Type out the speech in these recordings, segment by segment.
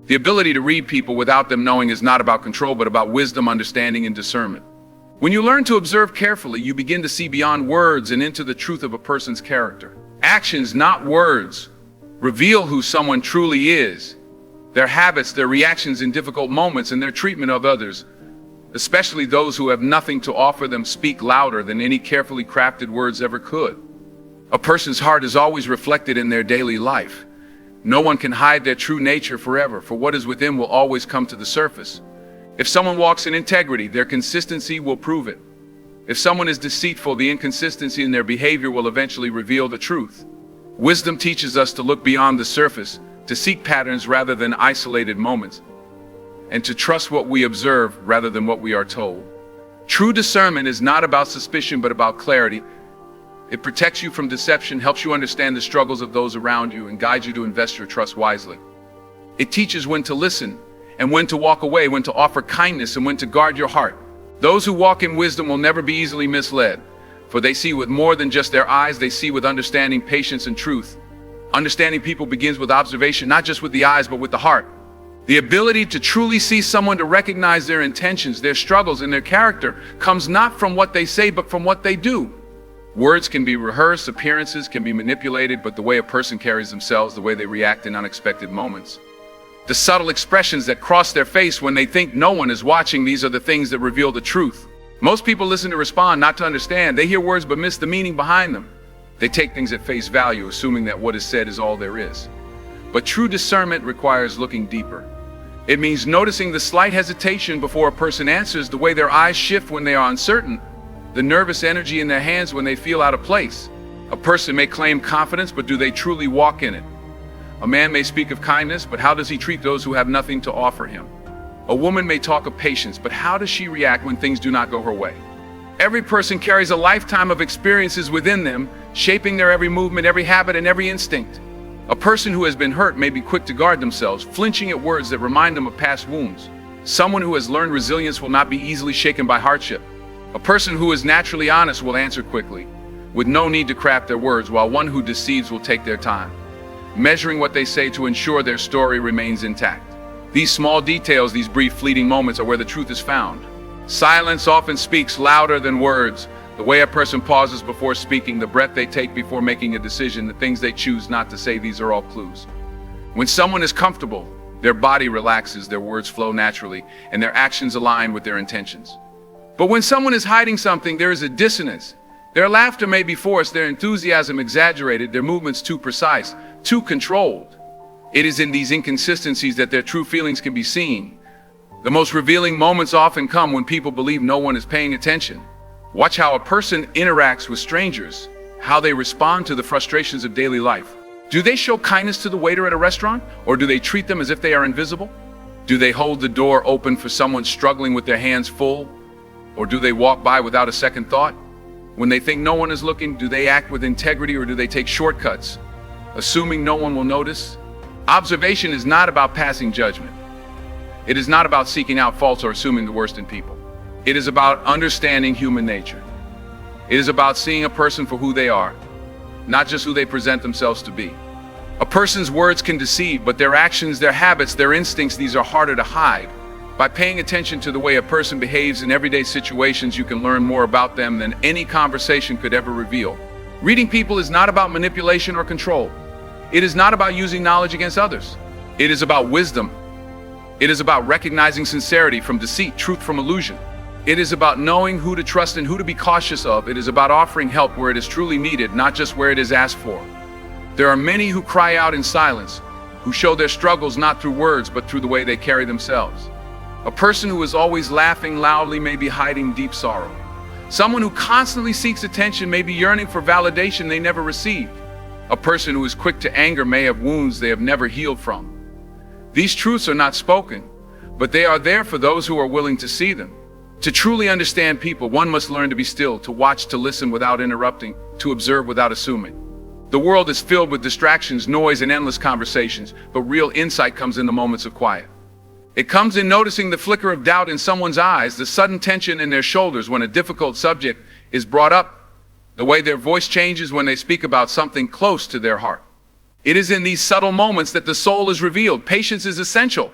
The ability to read people without them knowing is not about control, but about wisdom, understanding, and discernment. When you learn to observe carefully, you begin to see beyond words and into the truth of a person's character. Actions, not words, reveal who someone truly is. Their habits, their reactions in difficult moments, and their treatment of others, especially those who have nothing to offer them, speak louder than any carefully crafted words ever could. A person's heart is always reflected in their daily life. No one can hide their true nature forever, for what is within will always come to the surface. If someone walks in integrity, their consistency will prove it. If someone is deceitful, the inconsistency in their behavior will eventually reveal the truth. Wisdom teaches us to look beyond the surface, to seek patterns rather than isolated moments, and to trust what we observe rather than what we are told. True discernment is not about suspicion, but about clarity. It protects you from deception, helps you understand the struggles of those around you, and guides you to invest your trust wisely. It teaches when to listen and when to walk away, when to offer kindness and when to guard your heart. Those who walk in wisdom will never be easily misled, for they see with more than just their eyes. They see with understanding, patience, and truth. Understanding people begins with observation, not just with the eyes, but with the heart. The ability to truly see someone, to recognize their intentions, their struggles, and their character comes not from what they say, but from what they do. Words can be rehearsed, appearances can be manipulated, but the way a person carries themselves, the way they react in unexpected moments, the subtle expressions that cross their face when they think no one is watching, these are the things that reveal the truth. Most people listen to respond, not to understand. They hear words but miss the meaning behind them. They take things at face value, assuming that what is said is all there is. But true discernment requires looking deeper. It means noticing the slight hesitation before a person answers, the way their eyes shift when they are uncertain, the nervous energy in their hands when they feel out of place. A person may claim confidence, but do they truly walk in it? A man may speak of kindness, but how does he treat those who have nothing to offer him? A woman may talk of patience, but how does she react when things do not go her way? Every person carries a lifetime of experiences within them, shaping their every movement, every habit, and every instinct. A person who has been hurt may be quick to guard themselves, flinching at words that remind them of past wounds. Someone who has learned resilience will not be easily shaken by hardship. A person who is naturally honest will answer quickly, with no need to craft their words, while one who deceives will take their time, measuring what they say to ensure their story remains intact. These small details, these brief fleeting moments, are where the truth is found. Silence often speaks louder than words. The way a person pauses before speaking, the breath they take before making a decision, the things they choose not to say, these are all clues. When someone is comfortable, their body relaxes, their words flow naturally, and their actions align with their intentions. But when someone is hiding something, there is a dissonance. Their laughter may be forced, their enthusiasm exaggerated, their movements too precise, too controlled. It is in these inconsistencies that their true feelings can be seen. The most revealing moments often come when people believe no one is paying attention. Watch how a person interacts with strangers, how they respond to the frustrations of daily life. Do they show kindness to the waiter at a restaurant, or do they treat them as if they are invisible? Do they hold the door open for someone struggling with their hands full, or do they walk by without a second thought? When they think no one is looking, do they act with integrity, or do they take shortcuts, assuming no one will notice? Observation is not about passing judgment. It is not about seeking out faults or assuming the worst in people. It is about understanding human nature. It is about seeing a person for who they are, not just who they present themselves to be. A person's words can deceive, but their actions, their habits, their instincts, these are harder to hide. By paying attention to the way a person behaves in everyday situations, you can learn more about them than any conversation could ever reveal. Reading people is not about manipulation or control. It is not about using knowledge against others. It is about wisdom. It is about recognizing sincerity from deceit, truth from illusion. It is about knowing who to trust and who to be cautious of. It is about offering help where it is truly needed, not just where it is asked for. There are many who cry out in silence, who show their struggles not through words, but through the way they carry themselves. A person who is always laughing loudly may be hiding deep sorrow. Someone who constantly seeks attention may be yearning for validation they never received. A person who is quick to anger may have wounds they have never healed from. These truths are not spoken, but they are there for those who are willing to see them. To truly understand people, one must learn to be still, to watch, to listen without interrupting, to observe without assuming. The world is filled with distractions, noise, and endless conversations, but real insight comes in the moments of quiet. It comes in noticing the flicker of doubt in someone's eyes, the sudden tension in their shoulders when a difficult subject is brought up, the way their voice changes when they speak about something close to their heart. It is in these subtle moments that the soul is revealed. Patience is essential.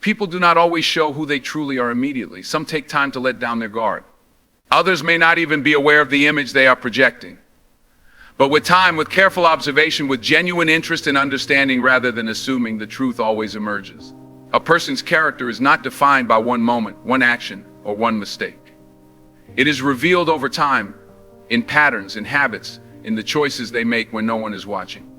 People do not always show who they truly are immediately. Some take time to let down their guard. Others may not even be aware of the image they are projecting. But with time, with careful observation, with genuine interest and understanding rather than assuming, the truth always emerges. A person's character is not defined by one moment, one action, or one mistake. It is revealed over time, in patterns, in habits, in the choices they make when no one is watching.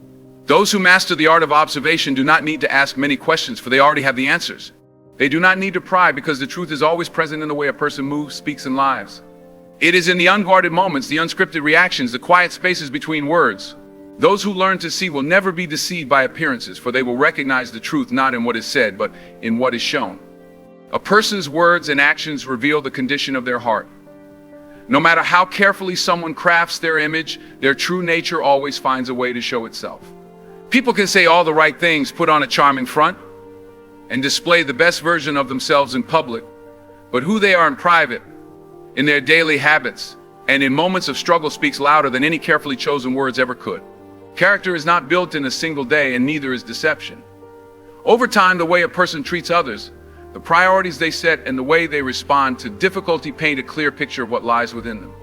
Those who master the art of observation do not need to ask many questions, for they already have the answers. They do not need to pry, because the truth is always present in the way a person moves, speaks, and lives. It is in the unguarded moments, the unscripted reactions, the quiet spaces between words. Those who learn to see will never be deceived by appearances, for they will recognize the truth not in what is said, but in what is shown. A person's words and actions reveal the condition of their heart. No matter how carefully someone crafts their image, their true nature always finds a way to show itself. People can say all the right things, put on a charming front, and display the best version of themselves in public, but who they are in private, in their daily habits, and in moments of struggle speaks louder than any carefully chosen words ever could. Character is not built in a single day, and neither is deception. Over time, the way a person treats others, the priorities they set, and the way they respond to difficulty paint a clear picture of what lies within them.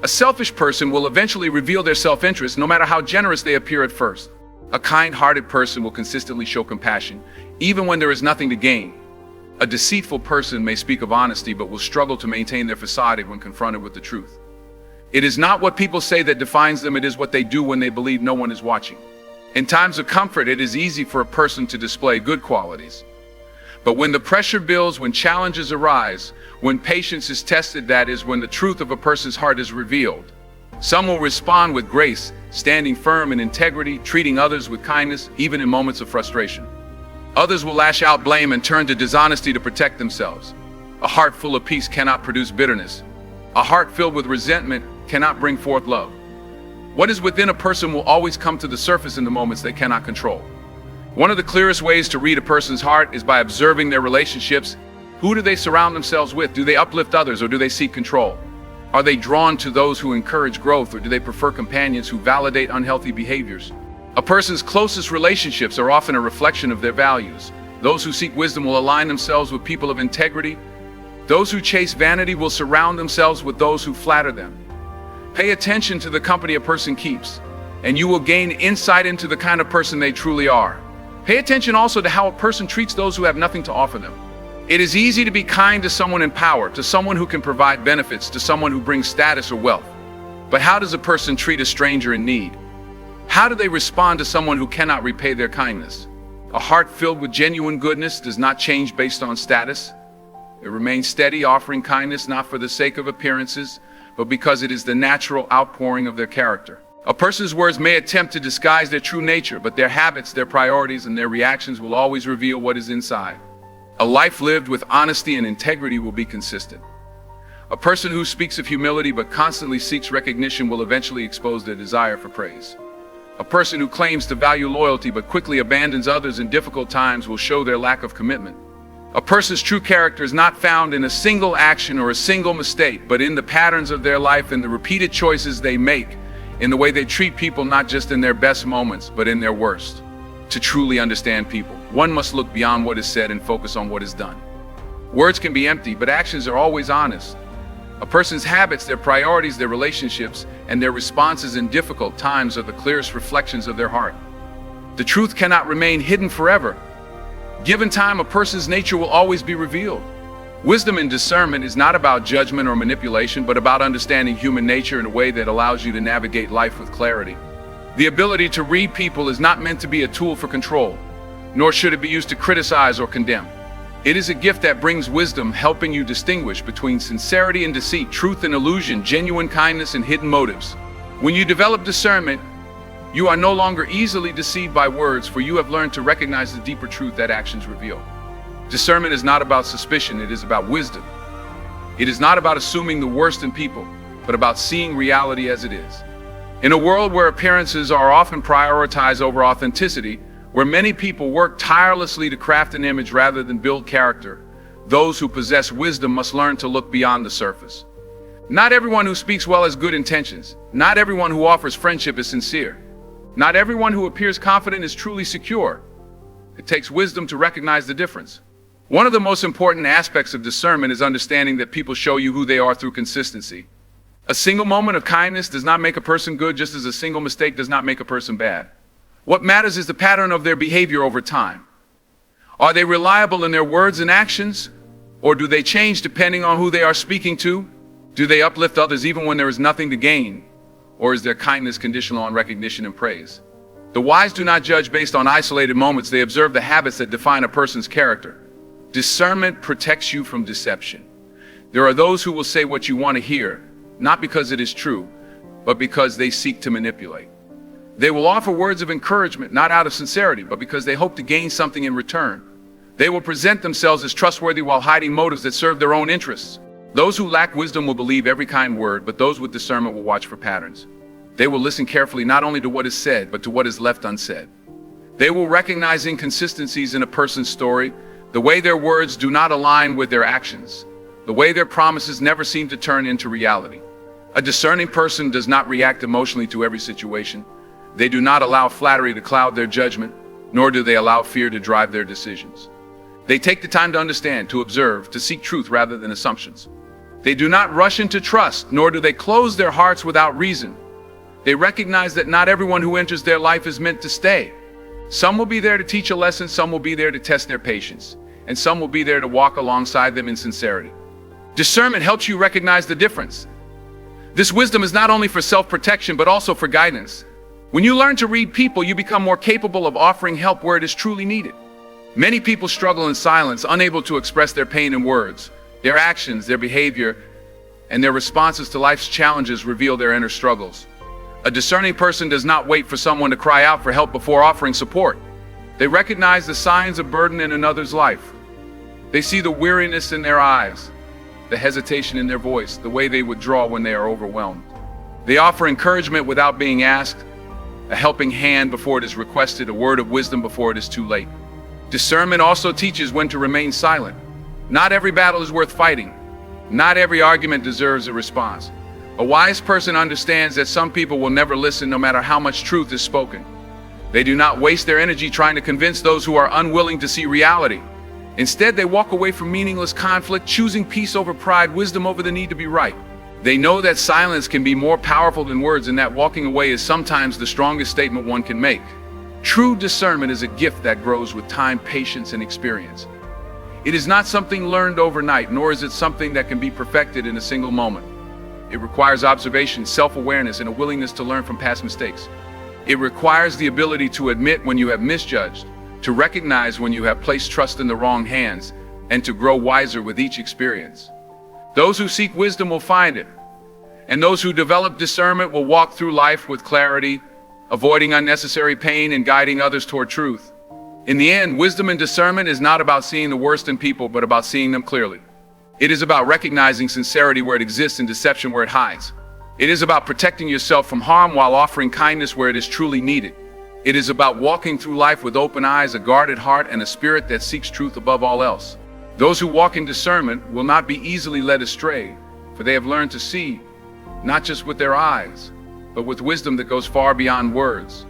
A selfish person will eventually reveal their self-interest, no matter how generous they appear at first. A kind-hearted person will consistently show compassion, even when there is nothing to gain. A deceitful person may speak of honesty, but will struggle to maintain their facade when confronted with the truth. It is not what people say that defines them, it is what they do when they believe no one is watching. In times of comfort, it is easy for a person to display good qualities. But when the pressure builds, when challenges arise, when patience is tested, that is when the truth of a person's heart is revealed. Some will respond with grace, standing firm in integrity, treating others with kindness, even in moments of frustration. Others will lash out blame and turn to dishonesty to protect themselves. A heart full of peace cannot produce bitterness. A heart filled with resentment cannot bring forth love. What is within a person will always come to the surface in the moments they cannot control. One of the clearest ways to read a person's heart is by observing their relationships. Who do they surround themselves with? Do they uplift others, or do they seek control? Are they drawn to those who encourage growth, or do they prefer companions who validate unhealthy behaviors? A person's closest relationships are often a reflection of their values. Those who seek wisdom will align themselves with people of integrity. Those who chase vanity will surround themselves with those who flatter them. Pay attention to the company a person keeps, and you will gain insight into the kind of person they truly are. Pay attention also to how a person treats those who have nothing to offer them. It is easy to be kind to someone in power, to someone who can provide benefits, to someone who brings status or wealth. But how does a person treat a stranger in need? How do they respond to someone who cannot repay their kindness? A heart filled with genuine goodness does not change based on status. It remains steady, offering kindness not for the sake of appearances, but because it is the natural outpouring of their character. A person's words may attempt to disguise their true nature, but their habits, their priorities, and their reactions will always reveal what is inside. A life lived with honesty and integrity will be consistent. A person who speaks of humility but constantly seeks recognition will eventually expose their desire for praise. A person who claims to value loyalty but quickly abandons others in difficult times will show their lack of commitment. A person's true character is not found in a single action or a single mistake, but in the patterns of their life, in the repeated choices they make, in the way they treat people, not just in their best moments, but in their worst. To truly understand people, one must look beyond what is said and focus on what is done. Words can be empty, but actions are always honest. A person's habits, their priorities, their relationships, and their responses in difficult times are the clearest reflections of their heart. The truth cannot remain hidden forever. Given time, a person's nature will always be revealed. Wisdom and discernment is not about judgment or manipulation, but about understanding human nature in a way that allows you to navigate life with clarity. The ability to read people is not meant to be a tool for control, nor should it be used to criticize or condemn. It is a gift that brings wisdom, helping you distinguish between sincerity and deceit, truth and illusion, genuine kindness and hidden motives. When you develop discernment, you are no longer easily deceived by words, for you have learned to recognize the deeper truth that actions reveal. Discernment is not about suspicion, it is about wisdom. It is not about assuming the worst in people, but about seeing reality as it is. In a world where appearances are often prioritized over authenticity, where many people work tirelessly to craft an image rather than build character, those who possess wisdom must learn to look beyond the surface. Not everyone who speaks well has good intentions. Not everyone who offers friendship is sincere. Not everyone who appears confident is truly secure. It takes wisdom to recognize the difference. One of the most important aspects of discernment is understanding that people show you who they are through consistency. A single moment of kindness does not make a person good, just as a single mistake does not make a person bad. What matters is the pattern of their behavior over time. Are they reliable in their words and actions, or do they change depending on who they are speaking to? Do they uplift others even when there is nothing to gain, or is their kindness conditional on recognition and praise? The wise do not judge based on isolated moments. They observe the habits that define a person's character. Discernment protects you from deception. There are those who will say what you want to hear, not because it is true, but because they seek to manipulate. They will offer words of encouragement, not out of sincerity, but because they hope to gain something in return. They will present themselves as trustworthy while hiding motives that serve their own interests. Those who lack wisdom will believe every kind word, but those with discernment will watch for patterns. They will listen carefully not only to what is said, but to what is left unsaid. They will recognize inconsistencies in a person's story, the way their words do not align with their actions, the way their promises never seem to turn into reality. A discerning person does not react emotionally to every situation. They do not allow flattery to cloud their judgment, nor do they allow fear to drive their decisions. They take the time to understand, to observe, to seek truth rather than assumptions. They do not rush into trust, nor do they close their hearts without reason. They recognize that not everyone who enters their life is meant to stay. Some will be there to teach a lesson, some will be there to test their patience, and some will be there to walk alongside them in sincerity. Discernment helps you recognize the difference. This wisdom is not only for self-protection, but also for guidance. When you learn to read people, you become more capable of offering help where it is truly needed. Many people struggle in silence, unable to express their pain in words. Their actions, their behavior, and their responses to life's challenges reveal their inner struggles. A discerning person does not wait for someone to cry out for help before offering support. They recognize the signs of burden in another's life. They see the weariness in their eyes, the hesitation in their voice, the way they withdraw when they are overwhelmed. They offer encouragement without being asked, a helping hand before it is requested, a word of wisdom before it is too late. Discernment also teaches when to remain silent. Not every battle is worth fighting. Not every argument deserves a response. A wise person understands that some people will never listen no matter how much truth is spoken. They do not waste their energy trying to convince those who are unwilling to see reality. Instead, they walk away from meaningless conflict, choosing peace over pride, wisdom over the need to be right. They know that silence can be more powerful than words, and that walking away is sometimes the strongest statement one can make. True discernment is a gift that grows with time, patience, and experience. It is not something learned overnight, nor is it something that can be perfected in a single moment. It requires observation, self-awareness, and a willingness to learn from past mistakes. It requires the ability to admit when you have misjudged, to recognize when you have placed trust in the wrong hands, and to grow wiser with each experience. Those who seek wisdom will find it, and those who develop discernment will walk through life with clarity, avoiding unnecessary pain and guiding others toward truth. In the end, wisdom and discernment is not about seeing the worst in people, but about seeing them clearly. It is about recognizing sincerity where it exists and deception where it hides. It is about protecting yourself from harm while offering kindness where it is truly needed. It is about walking through life with open eyes, a guarded heart, and a spirit that seeks truth above all else. Those who walk in discernment will not be easily led astray, for they have learned to see, not just with their eyes, but with wisdom that goes far beyond words.